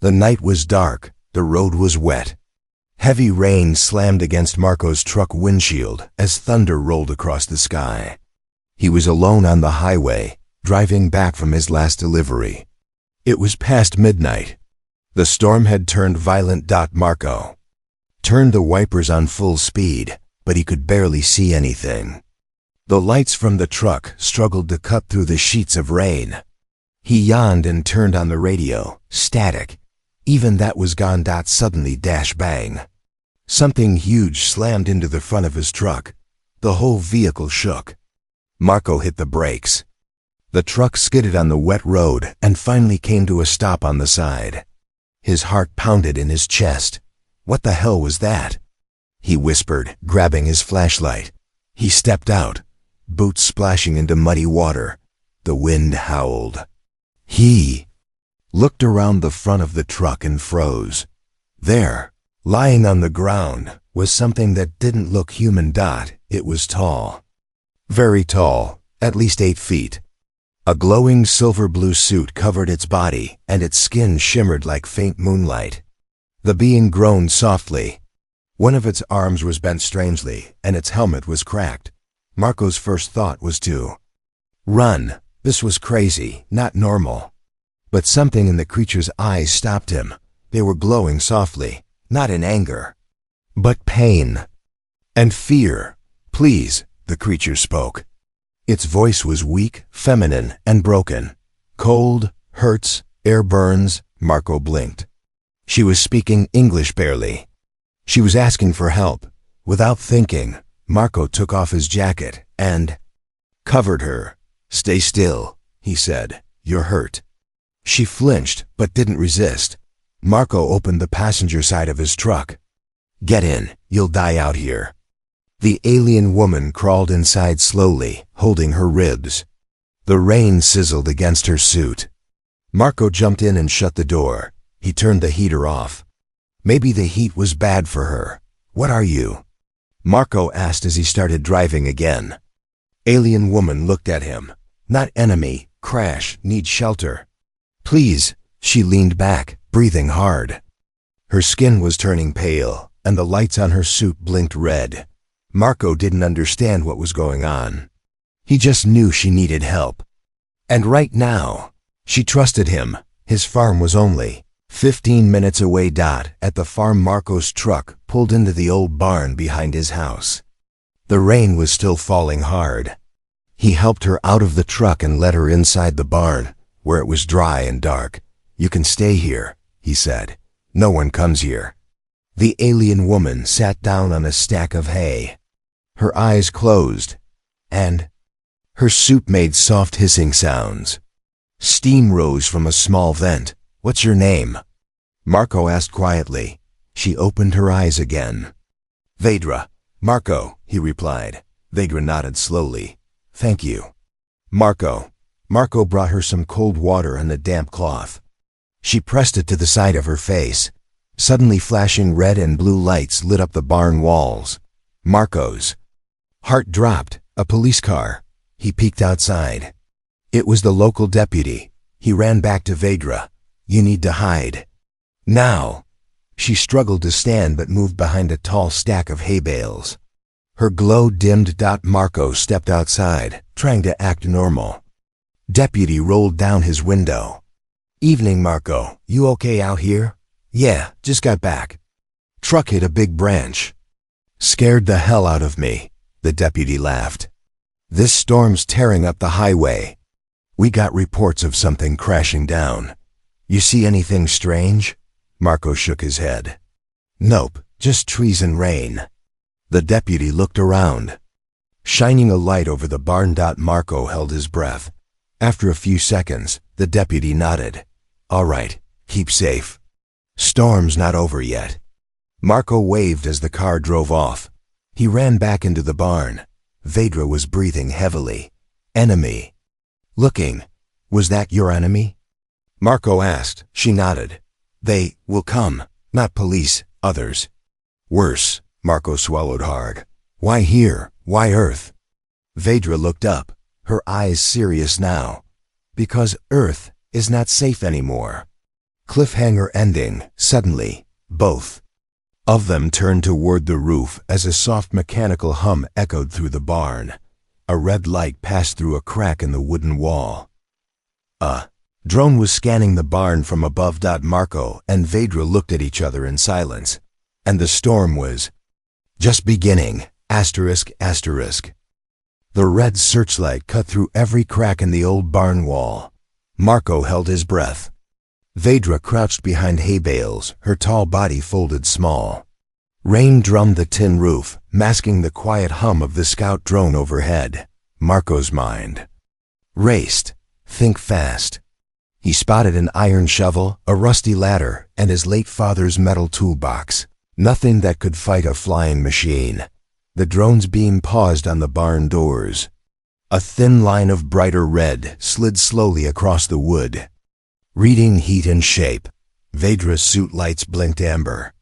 The night was dark, the road was wet. Heavy rain slammed against Marco's truck windshield as thunder rolled across the sky. He was alone on the highway, driving back from his last delivery. It was past midnight. The storm had turned violent. Marco turned the wipers on full speed, but he could barely see anything. The lights from the truck struggled to cut through the sheets of rain. He yawned and turned on the radio. Static. Even that was gone. Suddenly, bang. Something huge slammed into the front of his truck. The whole vehicle shook. Marco hit the brakes. The truck skidded on the wet road and finally came to a stop on the side. His heart pounded in his chest. What the hell was that? He whispered, grabbing his flashlight. He stepped out, boots splashing into muddy water. The wind howled. He looked around the front of the truck and froze. There, lying on the ground, was something that didn't look human. It was tall. Very tall, at least 8 feet. A glowing silver-blue suit covered its body, and its skin shimmered like faint moonlight. The being groaned softly. One of its arms was bent strangely, and its helmet was cracked. Marco's first thought was to run. This was crazy, not normal. But something in the creature's eyes stopped him. They were glowing softly, not in anger, but pain and fear. Please, the creature spoke. Its voice was weak, feminine, and broken. Cold, hurts, air burns. Marco blinked. She was speaking English barely. She was asking for help. Without thinking, Marco took off his jacket and covered her. Stay still, he said. You're hurt. She flinched, but didn't resist. Marco opened the passenger side of his truck. Get in, you'll die out here. The alien woman crawled inside slowly, holding her ribs. The rain sizzled against her suit. Marco jumped in and shut the door. He turned the heater off. Maybe the heat was bad for her. What are you? Marco asked as he started driving again. Alien woman looked at him. Not enemy, crash, need shelter. Please, she leaned back, breathing hard. Her skin was turning pale, and the lights on her suit blinked red. Marco didn't understand what was going on. He just knew she needed help. And right now, she trusted him. His farm was only 15 minutes away. At the farm, Marco's truck pulled into the old barn behind his house. The rain was still falling hard. He helped her out of the truck and led her inside the barn, where it was dry and dark. You can stay here, he said. No one comes here. The alien woman sat down on a stack of hay. Her eyes closed, and her suit made soft hissing sounds. Steam rose from a small vent. What's your name? Marco asked quietly. She opened her eyes again. Vedra. Marco, he replied. Vedra nodded slowly. Thank you. Marco. Marco brought her some cold water and a damp cloth. She pressed it to the side of her face. Suddenly flashing red and blue lights lit up the barn walls. Marco's heart dropped. A police car. He peeked outside. It was the local deputy. He ran back to Vedra. You need to hide. Now. She struggled to stand but moved behind a tall stack of hay bales. Her glow dimmed. Marco stepped outside, trying to act normal. Deputy rolled down his window. Evening, Marco. You okay out here? Yeah, just got back. Truck hit a big branch. Scared the hell out of me, the deputy laughed. This storm's tearing up the highway. We got reports of something crashing down. You see anything strange? Marco shook his head. Nope, just trees and rain. The deputy looked around, shining a light over the barn. Marco held his breath. After a few seconds, the deputy nodded. All right, keep safe. Storm's not over yet. Marco waved as the car drove off. He ran back into the barn. Vedra was breathing heavily. Enemy. Looking. Was that your enemy? Marco asked. She nodded. They will come. Not police, others. Worse. Marco swallowed hard. Why here? Why Earth? Vedra looked up, her eyes serious now. Because Earth is not safe anymore. Cliffhanger ending. Suddenly, both of them turned toward the roof as a soft mechanical hum echoed through the barn. A red light passed through a crack in the wooden wall. A drone was scanning the barn from above. Marco and Vedra looked at each other in silence. And the storm was just beginning. ***. The red searchlight cut through every crack in the old barn wall. Marco held his breath. Vedra crouched behind hay bales, her tall body folded small. Rain drummed the tin roof, masking the quiet hum of the scout drone overhead. Marco's mind raced. Think fast. He spotted an iron shovel, a rusty ladder, and his late father's metal toolbox. Nothing that could fight a flying machine. The drone's beam paused on the barn doors. A thin line of brighter red slid slowly across the wood. Reading heat and shape. Vedra's suit lights blinked amber.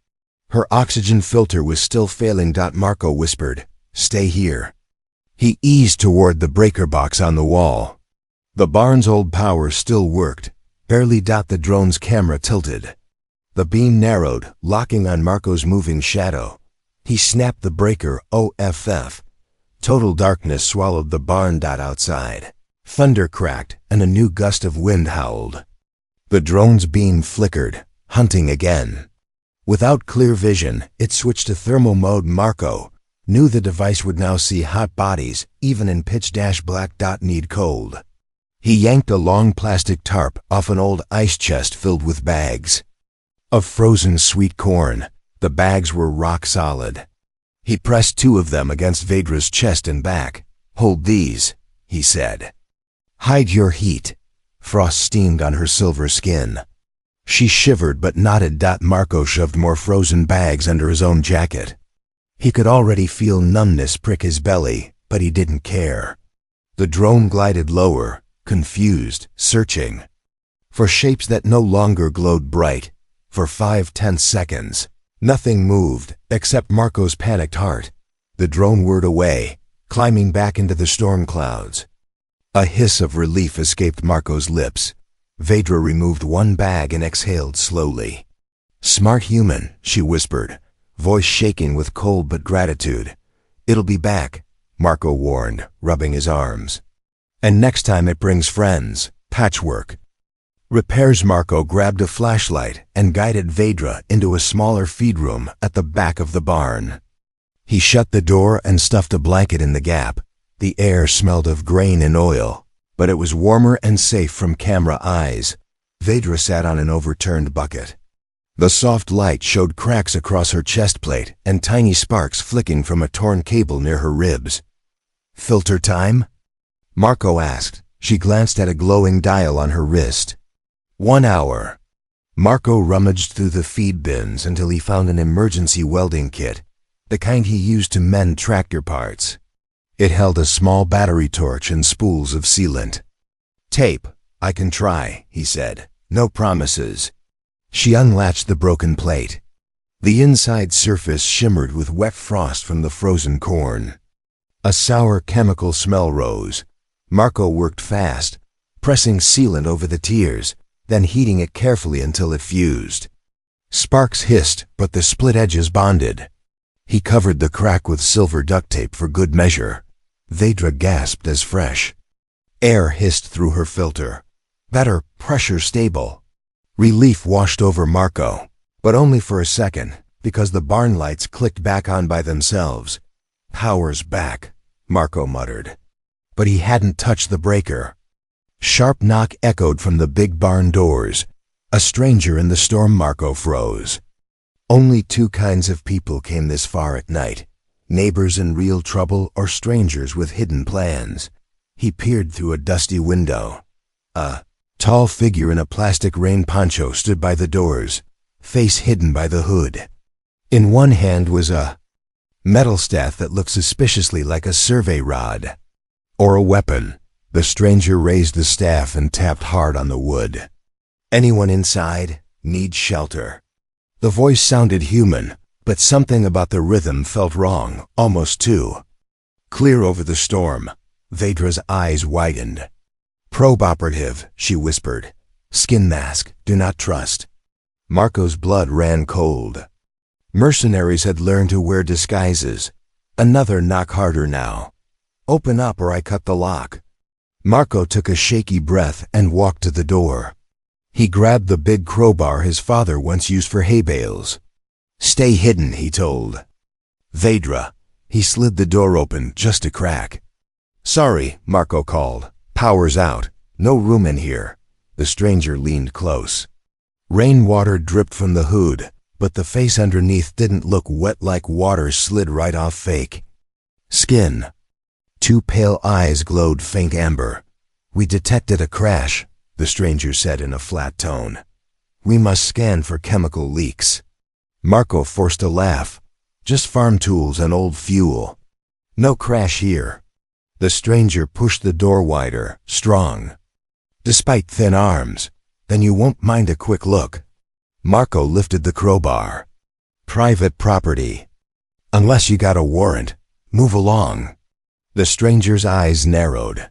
Her oxygen filter was still failing. Marco whispered, "Stay here." He eased toward the breaker box on the wall. The barn's old power still worked, barely. The drone's camera tilted. The beam narrowed, locking on Marco's moving shadow. He snapped the breaker. OFF. Total darkness swallowed the barn. Outside, thunder cracked and a new gust of wind howled. The drone's beam flickered, hunting again. Without clear vision, it switched to thermal mode. Marco knew the device would now see hot bodies, even in pitch-black. Need cold. He yanked a long plastic tarp off an old ice chest filled with bags of frozen sweet corn. The bags were rock solid. He pressed 2 of them against Vedra's chest and back. "Hold these," he said. "Hide your heat." Frost steamed on her silver skin. She shivered but nodded. Marco shoved more frozen bags under his own jacket. He could already feel numbness prick his belly, but he didn't care. The drone glided lower, confused, searching for shapes that no longer glowed bright. For 5 tense seconds, nothing moved except Marco's panicked heart. The drone whirred away, climbing back into the storm clouds. A hiss of relief escaped Marco's lips. Vedra removed 1 bag and exhaled slowly. "Smart human," she whispered, voice shaking with cold but gratitude. "It'll be back," Marco warned, rubbing his arms. "And next time it brings friends." Patchwork repairs. Marco grabbed a flashlight and guided Vedra into a smaller feed room at the back of the barn. He shut the door and stuffed a blanket in the gap. The air smelled of grain and oil, but it was warmer and safe from camera eyes. Vedra sat on an overturned bucket. The soft light showed cracks across her chest plate and tiny sparks flicking from a torn cable near her ribs. "Filter time?" Marco asked. She glanced at a glowing dial on her wrist. 1 hour. Marco rummaged through the feed bins until he found an emergency welding kit, the kind he used to mend tractor parts. It held a small battery torch and spools of sealant. "Tape, I can try," he said. "No promises." She unlatched the broken plate. The inside surface shimmered with wet frost from the frozen corn. A sour chemical smell rose. Marco worked fast, pressing sealant over the tears, then heating it carefully until it fused. Sparks hissed, but the split edges bonded. He covered the crack with silver duct tape for good measure. Vedra gasped as fresh air hissed through her filter. "Better, pressure stable." Relief washed over Marco, but only for a second, because the barn lights clicked back on by themselves. "Power's back," Marco muttered. But he hadn't touched the breaker. Sharp knock echoed from the big barn doors. A stranger in the storm. Marco froze. Only 2 kinds of people came this far at night: neighbors in real trouble or strangers with hidden plans. He peered through a dusty window. A tall figure in a plastic rain poncho stood by the doors, face hidden by the hood. In one hand was a metal staff that looked suspiciously like a survey rod or a weapon. The stranger raised the staff and tapped hard on the wood. "Anyone inside? Need shelter." The voice sounded human, but something about the rhythm felt wrong, almost too clear over the storm. Vedra's eyes widened. "Probe operative," she whispered. "Skin mask, do not trust." Marco's blood ran cold. Mercenaries had learned to wear disguises. Another knock harder now. Open up or I cut the lock. Marco took a shaky breath and walked to the door. He grabbed the big crowbar his father once used for hay bales. Stay hidden, he told. Vedra. He slid the door open just a crack. Sorry, Marco called. Power's out. No room in here. The stranger leaned close. Rainwater dripped from the hood, but the face underneath didn't look wet like water slid right off fake skin. Two pale eyes glowed faint amber. We detected a crash, the stranger said in a flat tone. We must scan for chemical leaks. Marco forced a laugh. Just farm tools and old fuel. No crash here. The stranger pushed the door wider, strong. Despite thin arms, then you won't mind a quick look. Marco lifted the crowbar. Private property. Unless you got a warrant, move along. The stranger's eyes narrowed.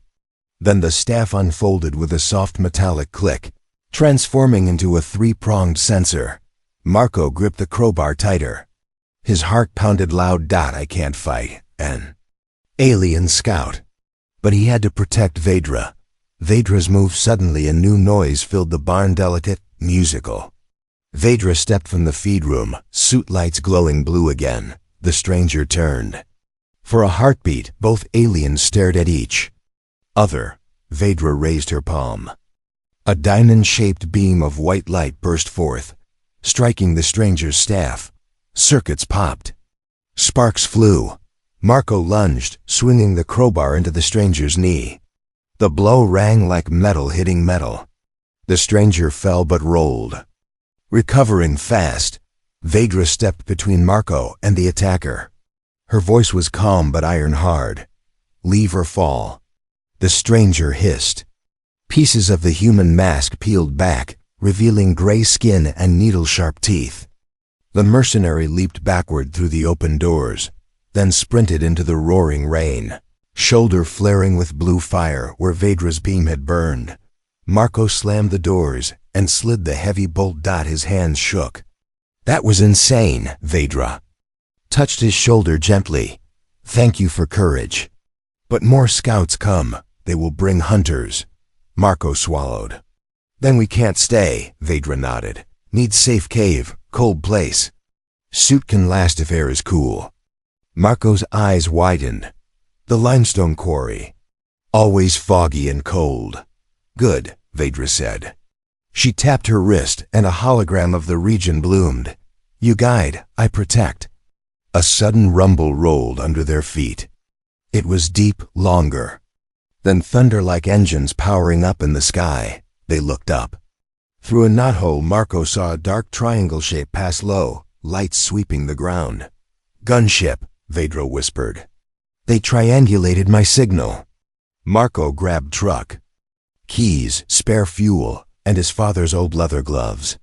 Then the staff unfolded with a soft metallic click, transforming into a three-pronged sensor. Marco gripped the crowbar tighter. His heart pounded loud. I can't fight an alien scout. But he had to protect Vedra. Vedra's moved suddenly. A new noise filled the barn, delicate, musical. Vedra stepped from the feed room, suit lights glowing blue again. The stranger turned. For a heartbeat, both aliens stared at each other. Vedra raised her palm. A diamond-shaped beam of white light burst forth, striking the stranger's staff. Circuits popped. Sparks flew. Marco lunged, swinging the crowbar into the stranger's knee. The blow rang like metal hitting metal. The stranger fell but rolled. Recovering fast, Vedra stepped between Marco and the attacker. Her voice was calm but iron hard. Leave or fall. The stranger hissed. Pieces of the human mask peeled back, revealing gray skin and needle-sharp teeth. The mercenary leaped backward through the open doors, then sprinted into the roaring rain, shoulder flaring with blue fire where Vedra's beam had burned. Marco slammed the doors and slid the heavy bolt. His hands shook. That was insane, Vedra touched his shoulder gently. Thank you for courage. But more scouts come. They will bring hunters. Marco swallowed. Then we can't stay, Vedra nodded. Need safe cave, cold place. Suit can last if air is cool. Marco's eyes widened. The limestone quarry. Always foggy and cold. Good, Vedra said. She tapped her wrist and a hologram of the region bloomed. You guide, I protect. A sudden rumble rolled under their feet. It was deep, longer. Then thunder like engines powering up in the sky. They looked up. Through a knothole, Marco saw a dark triangle shape pass low, lights sweeping the ground. Gunship, Vedra whispered. They triangulated my signal. Marco grabbed truck. Keys, spare fuel, and his father's old leather gloves.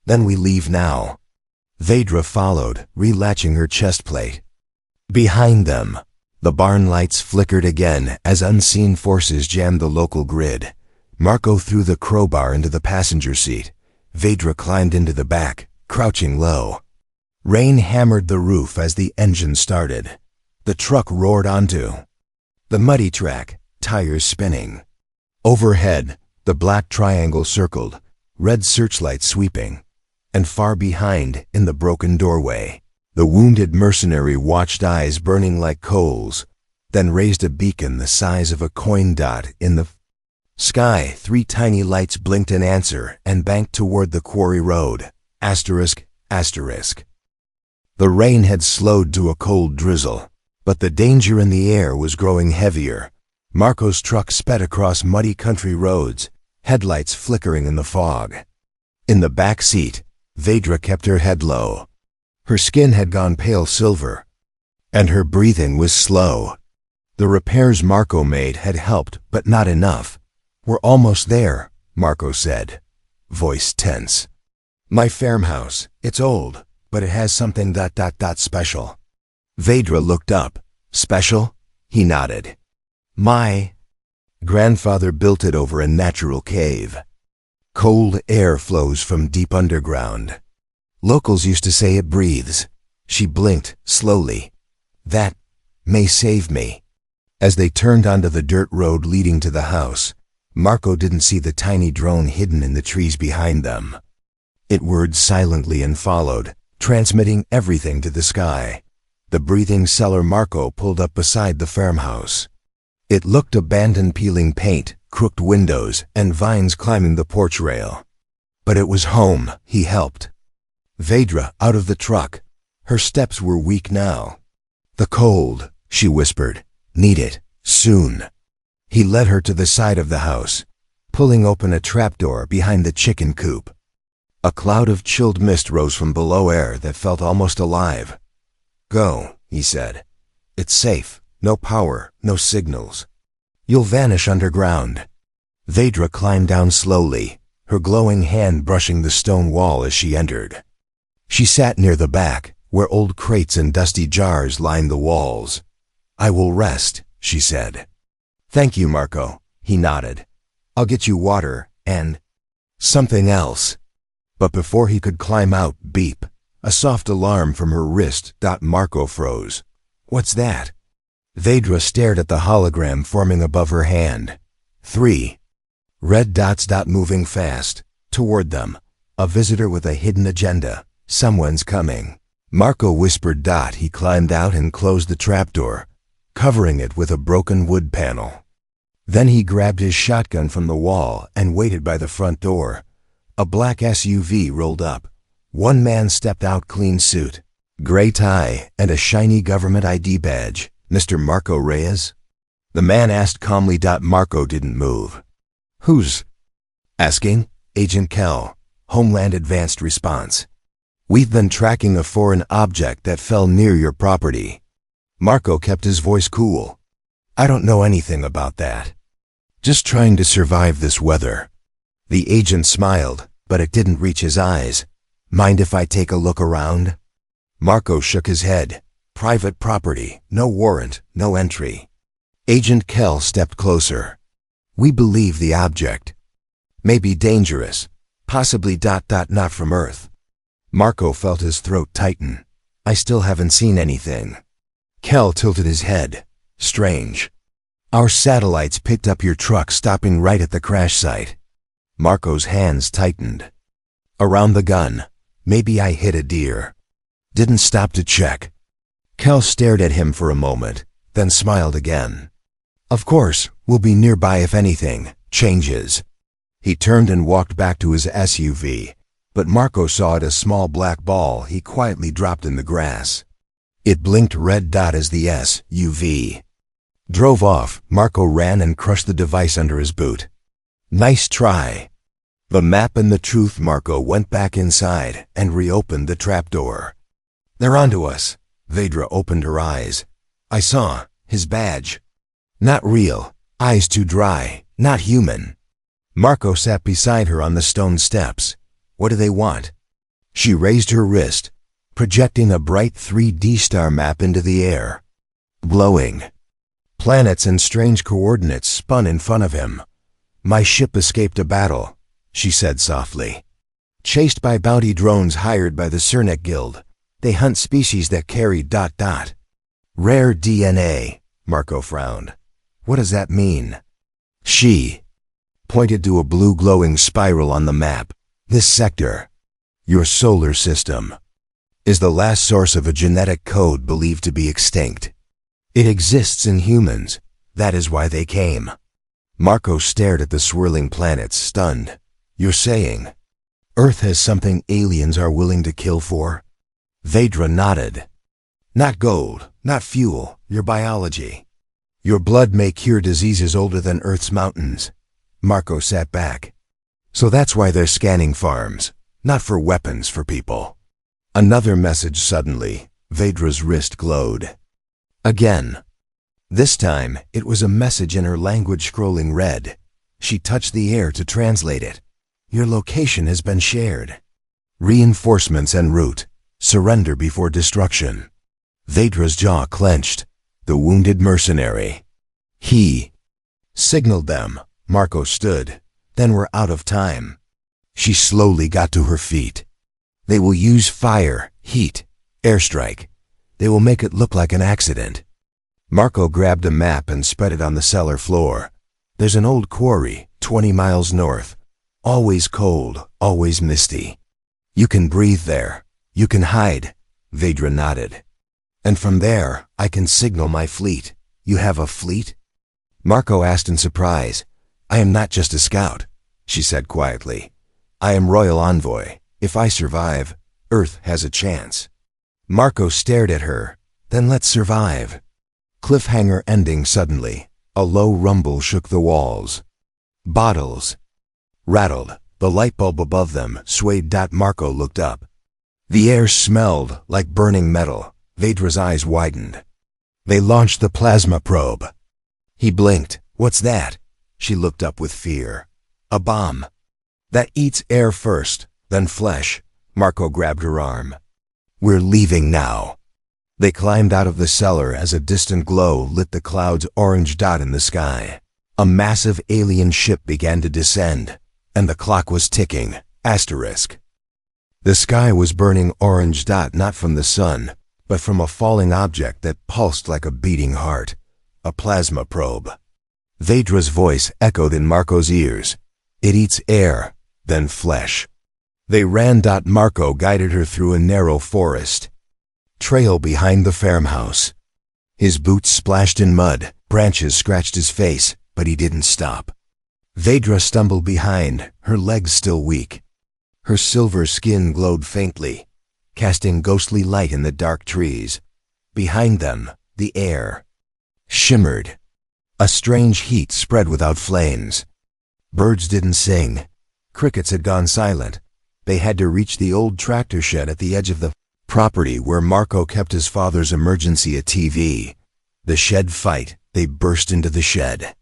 Then we leave now. Vedra followed, relatching her chest plate. Behind them, the barn lights flickered again as unseen forces jammed the local grid. Marco threw the crowbar into the passenger seat. Vedra climbed into the back, crouching low. Rain hammered the roof as the engine started. The truck roared onto the muddy track, tires spinning. Overhead, the black triangle circled, red searchlights sweeping. And far behind, in the broken doorway, the wounded mercenary watched, eyes burning like coals, then raised a beacon the size of a coin dot in the sky. 3 tiny lights blinked in answer and banked toward the quarry road. Asterisk, asterisk. The rain had slowed to a cold drizzle, but the danger in the air was growing heavier. Marco's truck sped across muddy country roads, headlights flickering in the fog. In the back seat, Vedra kept her head low. Her skin had gone pale silver, and her breathing was slow. The repairs Marco made had helped, but not enough. We're almost there, Marco said, voice tense. My farmhouse, it's old, but it has something special. Vedra looked up. Special? He nodded. My grandfather built it over a natural cave. Cold air flows from deep underground. Locals used to say it breathes. She blinked slowly. That may save me. As they turned onto the dirt road leading to the house, Marco didn't see the tiny drone hidden in the trees behind them. It whirred silently and followed, transmitting everything to the sky. The breathing cellar Marco pulled up beside the farmhouse. It looked abandoned, peeling paint, crooked windows, and vines climbing the porch rail. But it was home. He helped Vedra out of the truck. Her steps were weak now. The cold, she whispered. Need it, soon. He led her to the side of the house, pulling open a trapdoor behind the chicken coop. A cloud of chilled mist rose from below, air that felt almost alive. Go, he said. It's safe. No power, no signals. You'll vanish underground. Vedra climbed down slowly, her glowing hand brushing the stone wall as she entered. She sat near the back, where old crates and dusty jars lined the walls. I will rest, she said. Thank you, Marco, he nodded. I'll get you water and something else. But before he could climb out, beep, a soft alarm from her wrist. Marco froze. What's that? Vedra stared at the hologram forming above her hand. 3 red dots. Moving fast, toward them. A visitor with a hidden agenda. Someone's coming. Marco whispered. He climbed out and closed the trapdoor, covering it with a broken wood panel. Then he grabbed his shotgun from the wall and waited by the front door. A black SUV rolled up. One man stepped out, clean suit, gray tie, and a shiny government ID badge. Mr. Marco Reyes? The man asked calmly. Marco didn't move. Who's asking? Agent Kell, Homeland Advanced Response. We've been tracking a foreign object that fell near your property. Marco kept his voice cool. I don't know anything about that. Just trying to survive this weather. The agent smiled, but it didn't reach his eyes. Mind if I take a look around? Marco shook his head. Private property, no warrant, no entry. Agent Kell stepped closer. We believe the object may be dangerous, possibly ... not from Earth. Marco felt his throat tighten. I still haven't seen anything. Kell tilted his head. Strange. Our satellites picked up your truck stopping right at the crash site. Marco's hands tightened. Around the gun. Maybe I hit a deer. Didn't stop to check. Kell stared at him for a moment, then smiled again. Of course, we'll be nearby if anything changes. He turned and walked back to his SUV, but Marco saw it a small black ball he quietly dropped in the grass. It blinked red as the SUV drove off. Marco ran and crushed the device under his boot. Nice try. The map and the truth. Marco went back inside and reopened the trapdoor. They're onto us. Vedra opened her eyes. I saw his badge. Not real. Eyes too dry. Not human. Marco sat beside her on the stone steps. What do they want? She raised her wrist, projecting a bright 3D star map into the air. Glowing. Planets and strange coordinates spun in front of him. My ship escaped a battle, she said softly. Chased by bounty drones hired by the Cernek Guild. They hunt species that carry ... rare DNA, Marco frowned. What does that mean? She pointed to a blue glowing spiral on the map. This sector, your solar system, is the last source of a genetic code believed to be extinct. It exists in humans. That is why they came. Marco stared at the swirling planets, stunned. You're saying Earth has something aliens are willing to kill for? Vedra nodded. Not gold, not fuel, your biology. Your blood may cure diseases older than Earth's mountains. Marco sat back. So that's why they're scanning farms, not for weapons for people. Another message suddenly. Vedra's wrist glowed. Again. This time, it was a message in her language scrolling red. She touched the air to translate it. Your location has been shared. Reinforcements en route. Surrender before destruction. Vedra's jaw clenched. The wounded mercenary. He signaled them. Marco stood. Then we're out of time. She slowly got to her feet. They will use fire, heat, airstrike. They will make it look like an accident. Marco grabbed a map and spread it on the cellar floor. There's an old quarry, 20 miles north. Always cold, always misty. You can breathe there. You can hide. Vedra nodded. And from there, I can signal my fleet. You have a fleet? Marco asked in surprise. I am not just a scout, she said quietly. I am royal envoy. If I survive, Earth has a chance. Marco stared at her. Then let's survive. Cliffhanger ending suddenly. A low rumble shook the walls. Bottles rattled. The light bulb above them swayed. Marco looked up. The air smelled like burning metal. Vedra's eyes widened. They launched the plasma probe. He blinked. What's that? She looked up with fear. A bomb. That eats air first, then flesh. Marco grabbed her arm. We're leaving now. They climbed out of the cellar as a distant glow lit the cloud's orange dot in the sky. A massive alien ship began to descend, and the clock was ticking. Asterisk. The sky was burning orange dot not from the sun, but from a falling object that pulsed like a beating heart. A plasma probe. Vedra's voice echoed in Marco's ears. It eats air, then flesh. They ran. Marco guided her through a narrow forest trail behind the farmhouse. His boots splashed in mud, branches scratched his face, but he didn't stop. Vedra stumbled behind, her legs still weak. Her silver skin glowed faintly, casting ghostly light in the dark trees. Behind them, the air shimmered. A strange heat spread without flames. Birds didn't sing. Crickets had gone silent. They had to reach the old tractor shed at the edge of the property where Marco kept his father's emergency TV. The shed fight. They burst into the shed.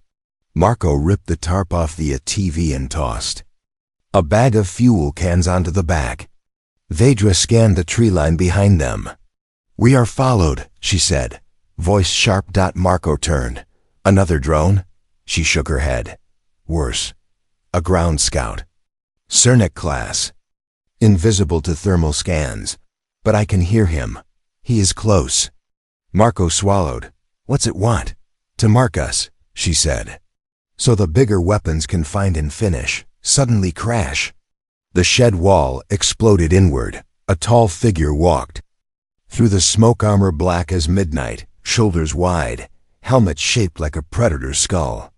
Marco ripped the tarp off the TV and tossed a bag of fuel cans onto the back. Vedra scanned the tree line behind them. We are followed, she said, voice sharp. Marco turned. Another drone? She shook her head. Worse. A ground scout. Cernic class. Invisible to thermal scans. But I can hear him. He is close. Marco swallowed. What's it want? To mark us, she said. So the bigger weapons can find and finish. Suddenly crash. The shed wall exploded inward. A tall figure walked. Through the smoke, armor black as midnight, shoulders wide, helmet shaped like a predator's skull.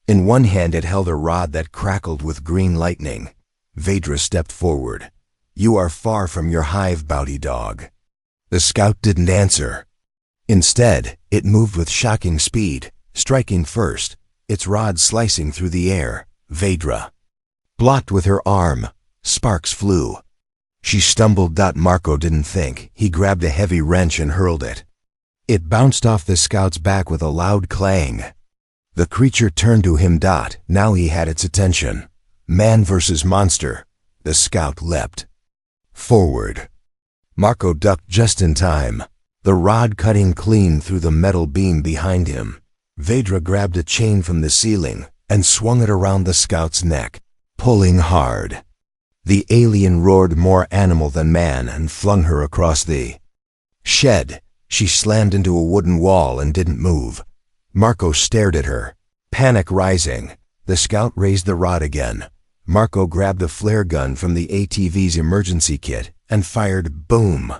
In one hand it held a rod that crackled with green lightning. Vedra stepped forward. You are far from your hive, Bouty dog. The scout didn't answer. Instead, it moved with shocking speed, striking first, its rod slicing through the air. Vedra blocked with her arm. Sparks flew. She stumbled. Marco didn't think. He grabbed a heavy wrench and hurled it. It bounced off the scout's back with a loud clang. The creature turned to him. Now he had its attention. Man versus monster. The scout leapt forward. Marco ducked just in time, the rod cutting clean through the metal beam behind him. Vedra grabbed a chain from the ceiling and swung it around the scout's neck, pulling hard. The alien roared more animal than man and flung her across the shed. She slammed into a wooden wall and didn't move. Marco stared at her, panic rising. The scout raised the rod again. Marco grabbed a flare gun from the ATV's emergency kit and fired. Boom!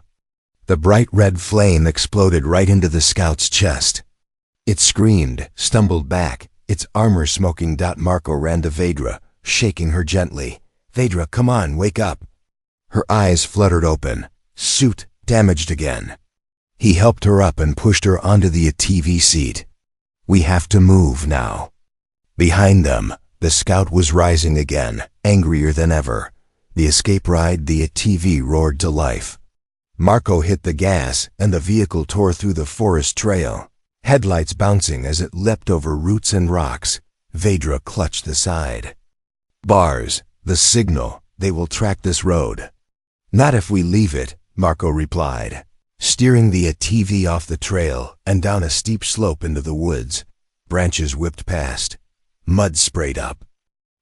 The bright red flame exploded right into the scout's chest. It screamed, stumbled back, its armor smoking. Marco ran to Vedra, shaking her gently. Vedra, come on, wake up. Her eyes fluttered open. Suit damaged again. He helped her up and pushed her onto the ATV seat. We have to move now. Behind them, the scout was rising again, angrier than ever. The escape ride, the ATV roared to life. Marco hit the gas, and the vehicle tore through the forest trail, headlights bouncing as it leapt over roots and rocks. Vedra clutched the side. Bars, the signal, they will track this road. Not if we leave it, Marco replied, steering the ATV off the trail and down a steep slope into the woods. Branches whipped past. Mud sprayed up.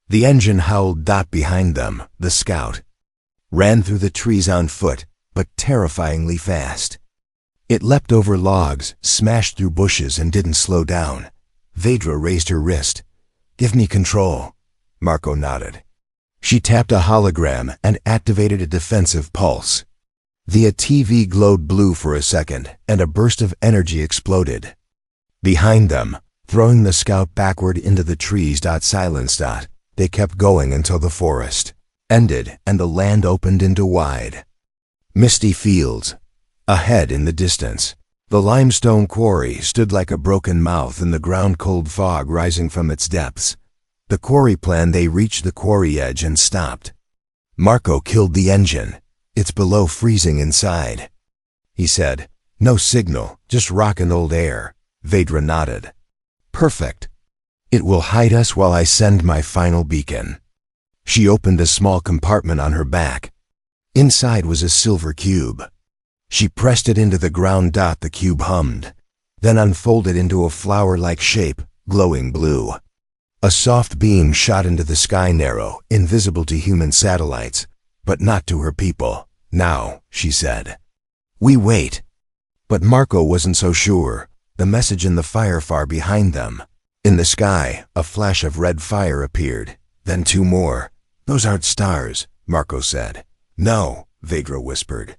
The engine howled. Behind them, the scout ran through the trees on foot, but terrifyingly fast. It leapt over logs, smashed through bushes, and didn't slow down. Vedra raised her wrist. "Give me control." Marco nodded. She tapped a hologram and activated a defensive pulse. The TV glowed blue for a second, and a burst of energy exploded. Behind them, throwing the scout backward into the trees. Silence. They kept going until the forest ended and the land opened into wide, misty fields. Ahead in the distance, the limestone quarry stood like a broken mouth in the ground-cold fog rising from its depths. The quarry plan. They reached the quarry edge and stopped. Marco killed the engine. "It's below freezing inside," he said. "No signal, just rock and old air." Vedra nodded. "Perfect. It will hide us while I send my final beacon." She opened a small compartment on her back. Inside was a silver cube. She pressed it into the ground. The cube hummed, then unfolded into a flower-like shape, glowing blue. A soft beam shot into the sky, narrow, invisible to human satellites, but not to her people. "Now," she said. "We wait." But Marco wasn't so sure. The message in the fire far behind them. In the sky, a flash of red fire appeared, then two more. "Those aren't stars," Marco said. "No," Vedra whispered.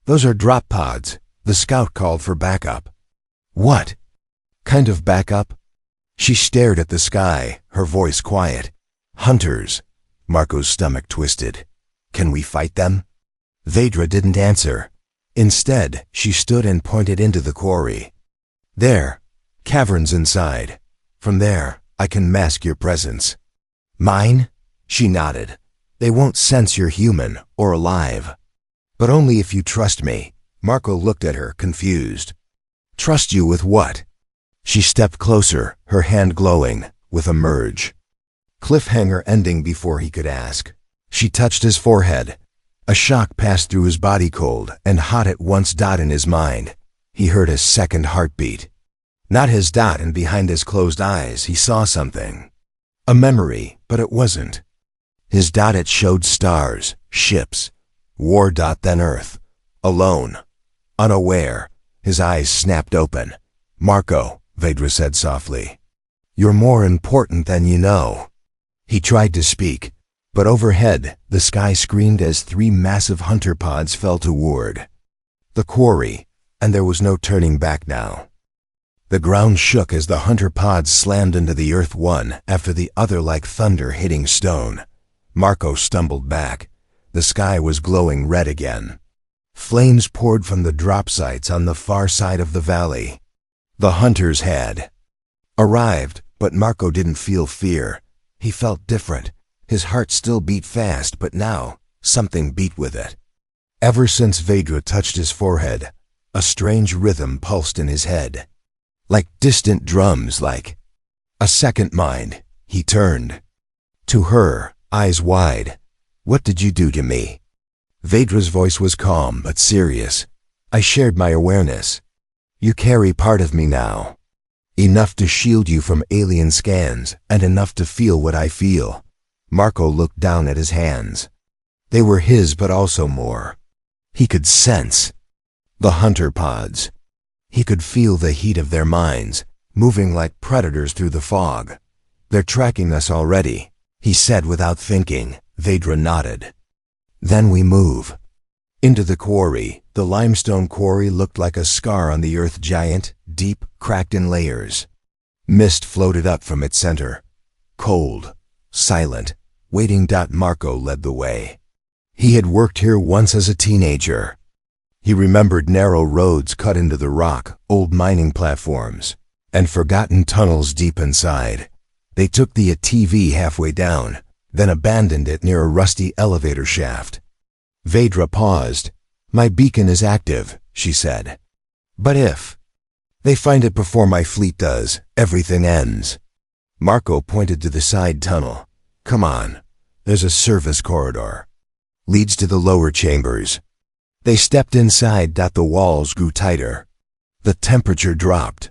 "Those are drop pods." The scout called for backup. "What kind of backup?" She stared at the sky, her voice quiet. "Hunters." Marco's stomach twisted. "Can we fight them?" Vedra didn't answer. Instead, she stood and pointed into the quarry. "There, caverns inside. From there, I can mask your presence." "Mine?" She nodded. "They won't sense you're human or alive. But only if you trust me." Marco looked at her, confused. "Trust you with what?" She stepped closer, her hand glowing, with a merge. Cliffhanger ending before he could ask. She touched his forehead. A shock passed through his body, cold and hot at once. In his mind, he heard a second heartbeat. Not his. And behind his closed eyes he saw something. A memory, but it wasn't. His. It showed stars, ships, war. Then Earth. Alone. Unaware. His eyes snapped open. "Marco," Vedra said softly. "You're more important than you know." He tried to speak, but overhead, the sky screamed as three massive hunter pods fell toward the quarry, and there was no turning back now. The ground shook as the hunter pods slammed into the earth, one after the other, like thunder hitting stone. Marco stumbled back. The sky was glowing red again. Flames poured from the drop sites on the far side of the valley. The hunters had arrived, but Marco didn't feel fear. He felt different. His heart still beat fast, but now something beat with it. Ever since Vedra touched his forehead, a strange rhythm pulsed in his head. Like distant drums, like a second mind. He turned to her, eyes wide. "What did you do to me?" Vedra's voice was calm but serious. "I shared my awareness. You carry part of me now. Enough to shield you from alien scans, and enough to feel what I feel." Marco looked down at his hands. They were his, but also more. He could sense the hunter pods. He could feel the heat of their minds, moving like predators through the fog. "They're tracking us already," he said without thinking. Vedra nodded. "Then we move." Into the quarry. The limestone quarry looked like a scar on the earth, giant, deep, cracked in layers. Mist floated up from its center. Cold, silent, waiting. Marco led the way. He had worked here once as a teenager. He remembered narrow roads cut into the rock, old mining platforms, and forgotten tunnels deep inside. They took the ATV halfway down, then abandoned it near a rusty elevator shaft. Vedra paused. "My beacon is active," she said. "But if they find it before my fleet does, everything ends." Marco pointed to the side tunnel. "Come on. There's a service corridor. Leads to the lower chambers." They stepped inside. The walls grew tighter. The temperature dropped.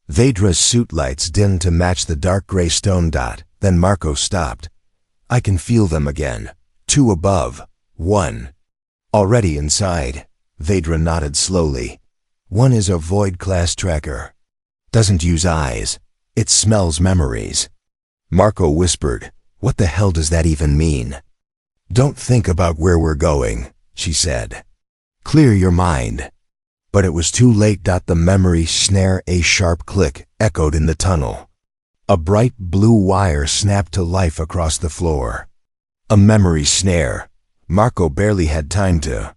Vedra's suit lights dimmed to match the dark gray stone. Then Marco stopped. I can feel them again. 2 above. 1. Already inside. Vedra nodded slowly. 1 is a Void class tracker. Doesn't use eyes. It smells memories. Marco whispered, "What the hell does that even mean?" "Don't think about where we're going," she said. "Clear your mind." But it was too late. The memory snare, a sharp click, echoed in the tunnel. A bright blue wire snapped to life across the floor. A memory snare. Marco barely had time to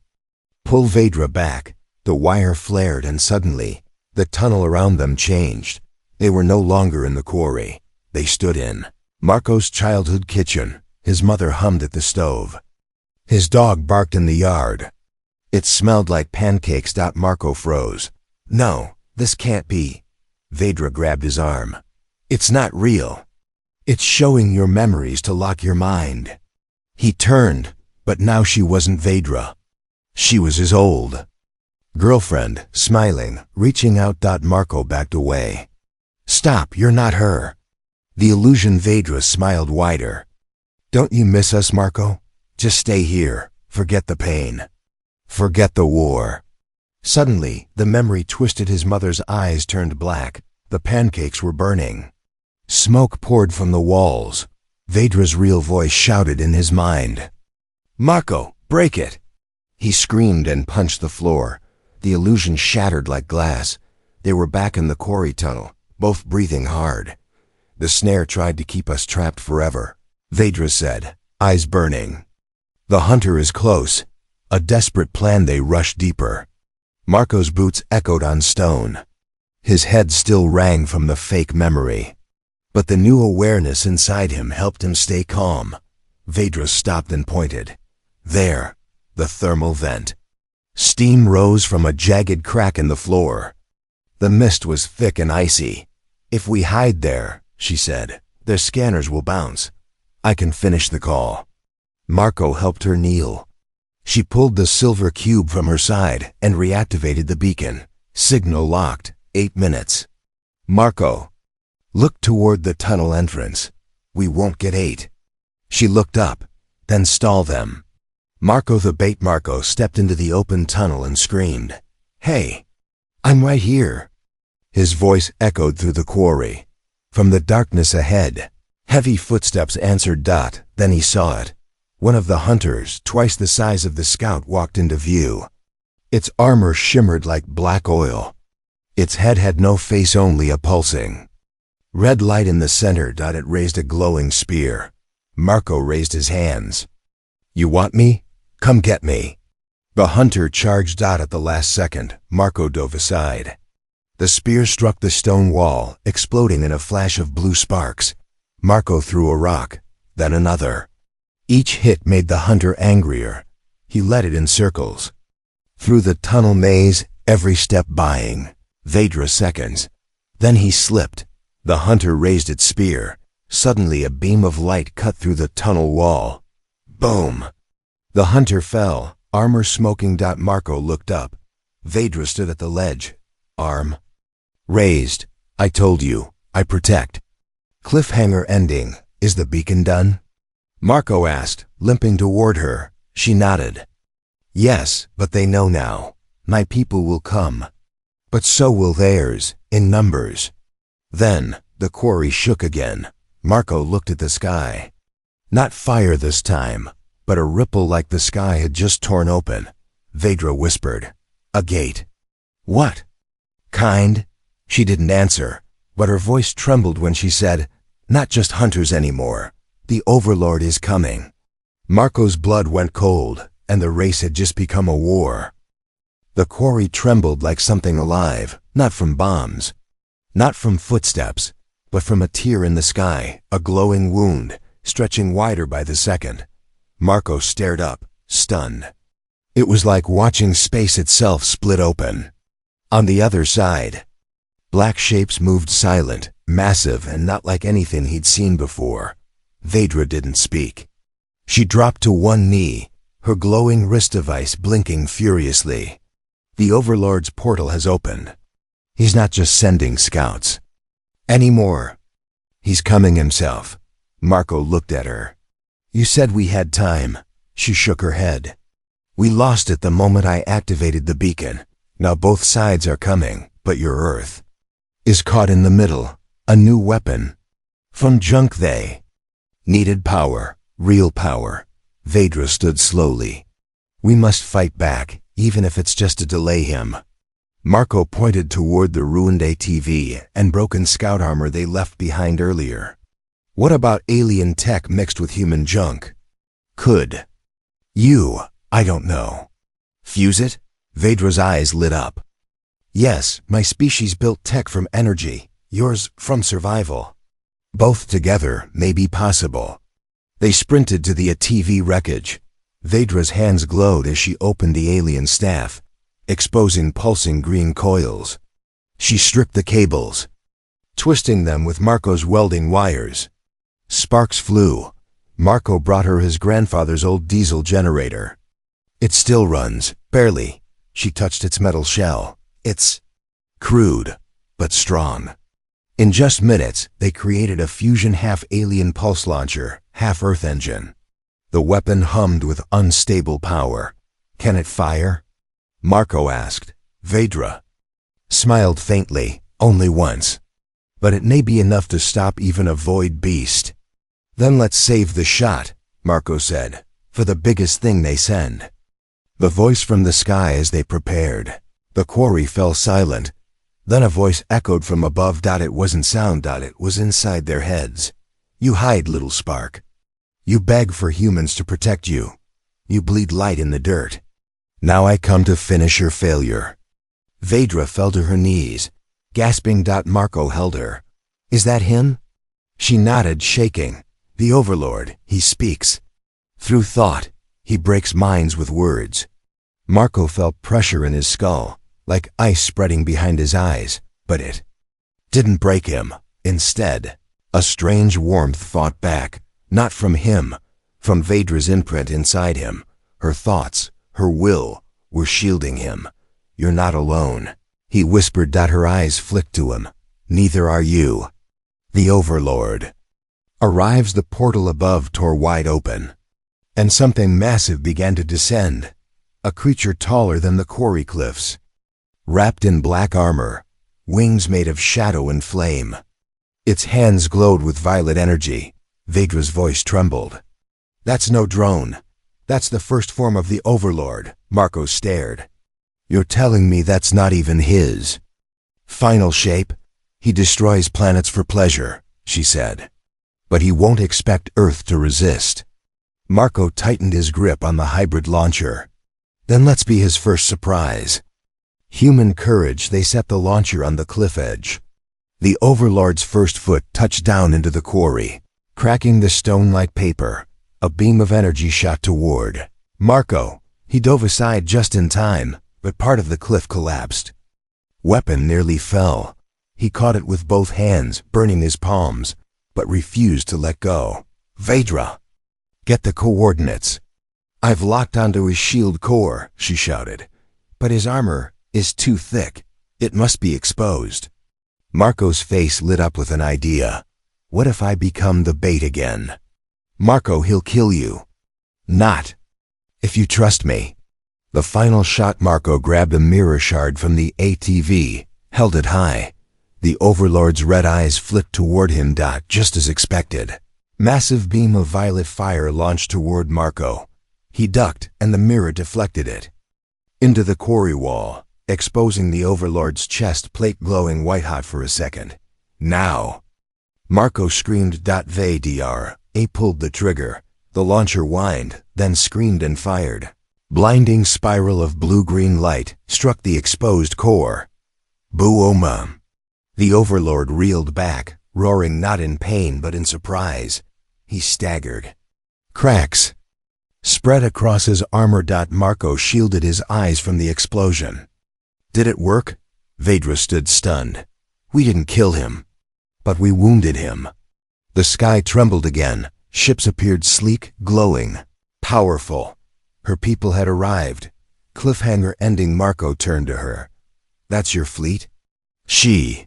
pull Vedra back. The wire flared and suddenly, the tunnel around them changed. They were no longer in the quarry. They stood in Marco's childhood kitchen. His mother hummed at the stove. His dog barked in the yard. It smelled like pancakes. Marco froze. "No, this can't be." Vedra grabbed his arm. "It's not real. It's showing your memories to lock your mind." He turned, but now she wasn't Vedra. She was his old girlfriend, smiling, reaching out. Marco backed away. "Stop, you're not her." The illusion. Vedra smiled wider. "Don't you miss us, Marco? Just stay here. Forget the pain. Forget the war." Suddenly, the memory twisted. His mother's eyes turned black. The pancakes were burning. Smoke poured from the walls. Vedra's real voice shouted in his mind. "Marco, break it!" He screamed and punched the floor. The illusion shattered like glass. They were back in the quarry tunnel, both breathing hard. "The snare tried to keep us trapped forever," Vedra said, eyes burning. "The hunter is close." A desperate plan. They rushed deeper. Marco's boots echoed on stone. His head still rang from the fake memory. But the new awareness inside him helped him stay calm. Vedra stopped and pointed. There, the thermal vent. Steam rose from a jagged crack in the floor. The mist was thick and icy. "If we hide there," she said, "their scanners will bounce. I can finish the call." Marco helped her kneel. She pulled the silver cube from her side and reactivated the beacon. Signal locked. 8 minutes. "Marco, look toward the tunnel entrance. We won't get 8. She looked up, then stall them. Marco the bait. Marco stepped into the open tunnel and screamed, "Hey, I'm right here." His voice echoed through the quarry. From the darkness ahead, heavy footsteps answered. Then he saw it. One of the hunters, twice the size of the scout, walked into view. Its armor shimmered like black oil. Its head had no face, only a pulsing red light in the center. It raised a glowing spear. Marco raised his hands. "You want me? Come get me." The hunter charged. At the last second, Marco dove aside. The spear struck the stone wall, exploding in a flash of blue sparks. Marco threw a rock, then another. Each hit made the hunter angrier. He led it in circles. Through the tunnel maze, every step buying Vedra seconds. Then he slipped. The hunter raised its spear. Suddenly a beam of light cut through the tunnel wall. Boom! The hunter fell, armor smoking. Marco looked up. Vedra stood at the ledge, arm raised. "I told you, I protect." Cliffhanger ending. Is the beacon done? Marco asked, limping toward her. She nodded. "Yes, but they know now. My people will come. But so will theirs, in numbers." Then, the quarry shook again. Marco looked at the sky. Not fire this time, but a ripple like the sky had just torn open. Vedra whispered, "A gate." "What kind?" She didn't answer, but her voice trembled when she said, "Not just hunters anymore. The Overlord is coming." Marco's blood went cold, and the race had just become a war. The quarry trembled like something alive, not from bombs, not from footsteps, but from a tear in the sky, a glowing wound, stretching wider by the second. Marco stared up, stunned. It was like watching space itself split open. On the other side, black shapes moved, silent, massive, and not like anything he'd seen before. Vedra didn't speak. She dropped to one knee, her glowing wrist device blinking furiously. "The Overlord's portal has opened. He's not just sending scouts anymore. He's coming himself." Marco looked at her. You said we had time. She shook her head. We lost it the moment I activated the beacon. Now both sides are coming, but your Earth is caught in the middle. A new weapon. From junk they needed power, real power. Vedra stood slowly. We must fight back, even if it's just to delay him. Marco pointed toward the ruined ATV and broken scout armor they left behind earlier. What about alien tech mixed with human junk? Could you, I don't know, fuse it? Vedra's eyes lit up. Yes, my species built tech from energy, yours from survival. Both together may be possible. They sprinted to the ATV wreckage. Vedra's hands glowed as she opened the alien staff, exposing pulsing green coils. She stripped the cables, twisting them with Marco's welding wires. Sparks flew. Marco brought her his grandfather's old diesel generator. It still runs, barely. She touched its metal shell. It's crude, but strong. In just minutes, they created a fusion half-alien pulse launcher, half-Earth engine. The weapon hummed with unstable power. Can it fire? Marco asked. Vedra smiled faintly, only once. But it may be enough to stop even a void beast. Then let's save the shot, Marco said, for the biggest thing they send. The voice from the sky as they prepared. The quarry fell silent. Then a voice echoed from above. It wasn't sound. It was inside their heads. You hide, little spark. You beg for humans to protect you. You bleed light in the dirt. Now I come to finish your failure. Vedra fell to her knees, gasping. Marco held her. Is that him? She nodded, shaking. The Overlord, he speaks. Through thought, he breaks minds with words. Marco felt pressure in his skull, like ice spreading behind his eyes, but it didn't break him. Instead, a strange warmth fought back, not from him, from Vedra's imprint inside him. Her thoughts, her will, were shielding him. You're not alone, he whispered. Her eyes flicked to him. Neither are you. The Overlord arrives. The portal above tore wide open, and something massive began to descend. A creature taller than the quarry cliffs, wrapped in black armor, wings made of shadow and flame. Its hands glowed with violet energy. Vedra's voice trembled. That's no drone. That's the first form of the Overlord. Marco stared. You're telling me that's not even his final shape? He destroys planets for pleasure, she said. But he won't expect Earth to resist. Marco tightened his grip on the hybrid launcher. Then let's be his first surprise. Human courage. They set the launcher on the cliff edge. The Overlord's first foot touched down into the quarry, cracking the stone like paper. A beam of energy shot toward Marco. He dove aside just in time, but part of the cliff collapsed. Weapon nearly fell. He caught it with both hands, burning his palms, but refused to let go. Vedra, get the coordinates. I've locked onto his shield core, she shouted. But his armor is too thick. It must be exposed. Marco's face lit up with an idea. What if I become the bait again? Marco, he'll kill you. Not if you trust me. The final shot. Marco grabbed a mirror shard from the ATV, held it high. The Overlord's red eyes flicked toward him. Just as expected. Massive beam of violet fire launched toward Marco. He ducked, and the mirror deflected it into the quarry wall, exposing the Overlord's chest plate glowing white-hot for a second. Now! Marco screamed. Vedra pulled the trigger. The launcher whined, then screamed and fired. Blinding spiral of blue-green light struck the exposed core. Boom! The Overlord reeled back, roaring not in pain but in surprise. He staggered. Cracks spread across his armor. Marco shielded his eyes from the explosion. Did it work? Vedra stood stunned. We didn't kill him, but we wounded him. The sky trembled again. Ships appeared sleek, glowing, powerful. Her people had arrived. Cliffhanger ending. Marco turned to her. That's your fleet? She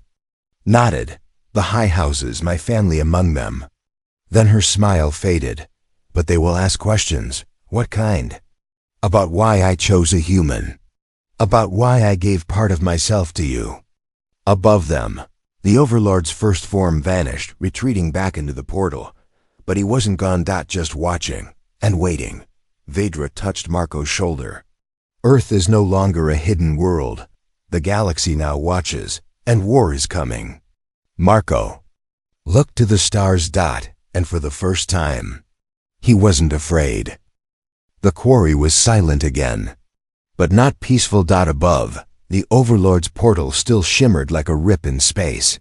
nodded. The high houses, my family among them. Then her smile faded. but they will ask questions. What kind? About why I chose a human. About why I gave part of myself to you. Above them, the Overlord's first form vanished, retreating back into the portal. But he wasn't gone. Just watching and waiting. Vedra touched Marco's shoulder. Earth is no longer a hidden world. The galaxy now watches, and war is coming. Marco looked to the stars. And for the first time, he wasn't afraid. The quarry was silent again, but not peaceful. Above, the Overlord's portal still shimmered like a rip in space.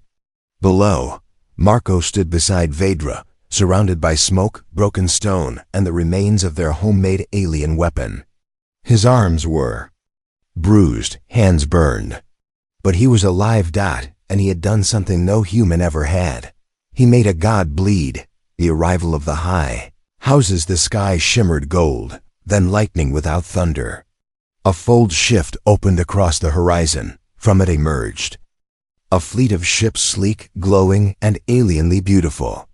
Below, Marco stood beside Vedra, surrounded by smoke, broken stone, and the remains of their homemade alien weapon. His arms were bruised, hands burned. But he was alive. And he had done something no human ever had. He made a god bleed. The arrival of the high houses. The sky shimmered gold, then lightning without thunder. A fold shift opened across the horizon. From it emerged a fleet of ships, sleek, glowing, and alienly beautiful.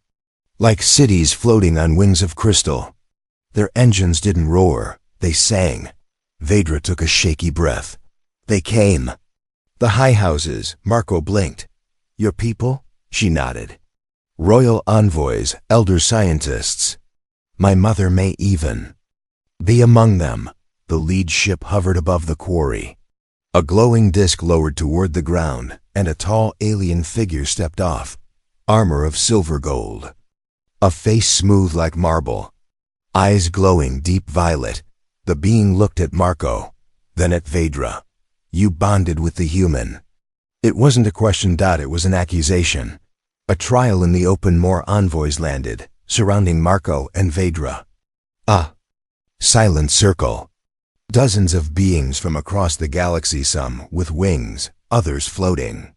Like cities floating on wings of crystal. Their engines didn't roar, they sang. Vedra took a shaky breath. They came. The high houses. Marco blinked. Your people? She nodded. Royal envoys, elder scientists. My mother may even be among them. The lead ship hovered above the quarry. A glowing disk lowered toward the ground, and a tall alien figure stepped off. Armor of silver gold. A face smooth like marble. Eyes glowing deep violet. The being looked at Marco, then at Vedra. You bonded with the human. It wasn't a question. It was an accusation. A trial in the open. More envoys landed, surrounding Marco and Vedra. A silent circle. Dozens of beings from across the galaxy, some with wings, others floating.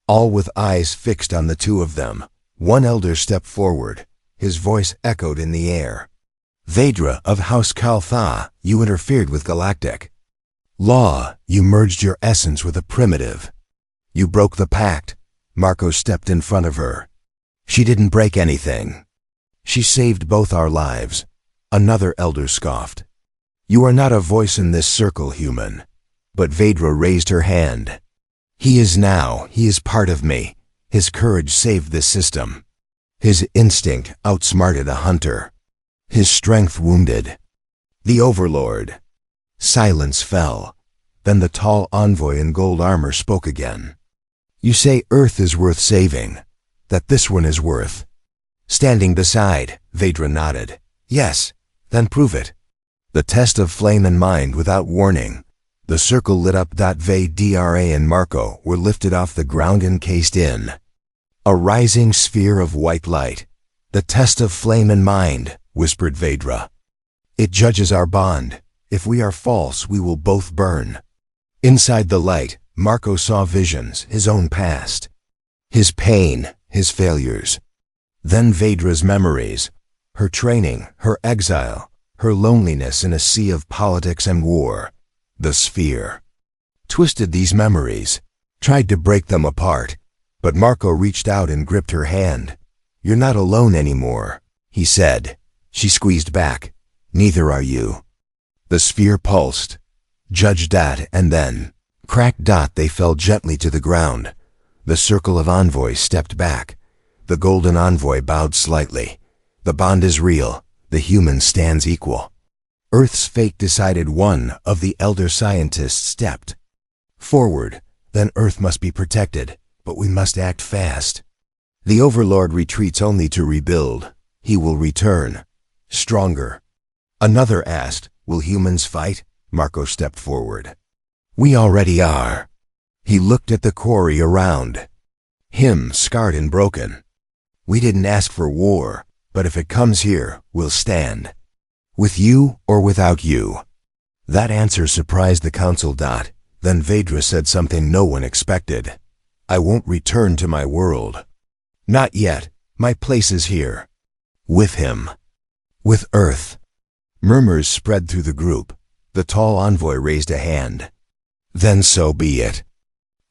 All with eyes fixed on the two of them. One elder stepped forward. His voice echoed in the air. Vedra of House Kaltha, you interfered with galactic law. You merged your essence with a primitive. You broke the pact. Marco stepped in front of her. She didn't break anything. She saved both our lives. Another elder scoffed. You are not a voice in this circle, human. But Vedra raised her hand. He is now. He is part of me. His courage saved this system. His instinct outsmarted a hunter. His strength wounded the Overlord. Silence fell. Then the tall envoy in gold armor spoke again. You say Earth is worth saving. That this one is worth standing beside. Vedra nodded. Yes, then prove it. The test of flame and mind. Without warning, the circle lit up. Vedra and Marco were lifted off the ground, encased in a rising sphere of white light. The test of flame and mind, whispered Vedra. It judges our bond. If we are false, we will both burn. Inside the light, Marco saw visions, his own past, his pain, his failures. Then Vedra's memories, her training, her exile, her loneliness in a sea of politics and war. The sphere twisted these memories, tried to break them apart, but Marco reached out and gripped her hand. You're not alone anymore, he said. She squeezed back. Neither are you. The sphere pulsed. Judge that, and then, crack. They fell gently to the ground. The circle of envoys stepped back. The golden envoy bowed slightly. The bond is real. The human stands equal. Earth's fate decided. One of the elder scientists stepped forward. Then Earth must be protected, but we must act fast. The Overlord retreats only to rebuild. He will return, stronger. Another asked, will humans fight? Marco stepped forward. We already are. He looked at the quarry around him, scarred and broken. We didn't ask for war, but if it comes here, we'll stand. With you or without you. That answer surprised the council. Then Vedra said something no one expected. I won't return to my world. Not yet. My place is here. With him. With Earth. Murmurs spread through the group. The tall envoy raised a hand. Then so be it.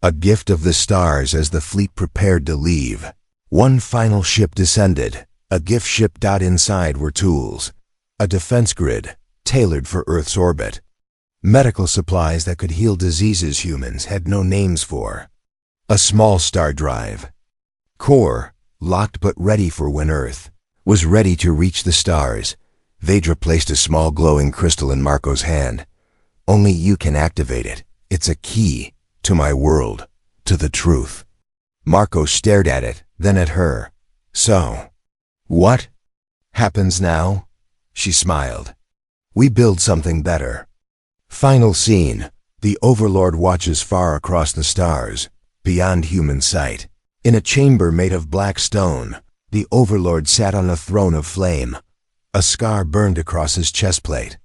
A gift of the stars. As the fleet prepared to leave, one final ship descended. A gift ship. Inside were tools. A defense grid, tailored for Earth's orbit. Medical supplies that could heal diseases humans had no names for. A small star drive. Core, locked but ready for when Earth was ready to reach the stars. Vedra placed a small glowing crystal in Marco's hand. Only you can activate it. It's a key to my world, to the truth. Marco stared at it, then at her. So, what happens now? She smiled. We build something better. Final scene. The Overlord watches far across the stars, beyond human sight. In a chamber made of black stone, the Overlord sat on a throne of flame. A scar burned across his chest plate.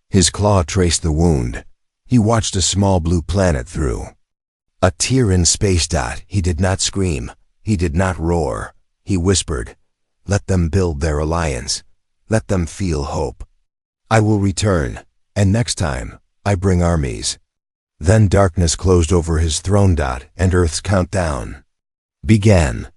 His claw traced the wound. He watched a small blue planet through. A tear in space dot. He did not scream. He did not roar. He whispered, "Let them build their alliance. Let them feel hope. I will return, and next time, I bring armies." Then darkness closed over his throne dot, and Earth's countdown began.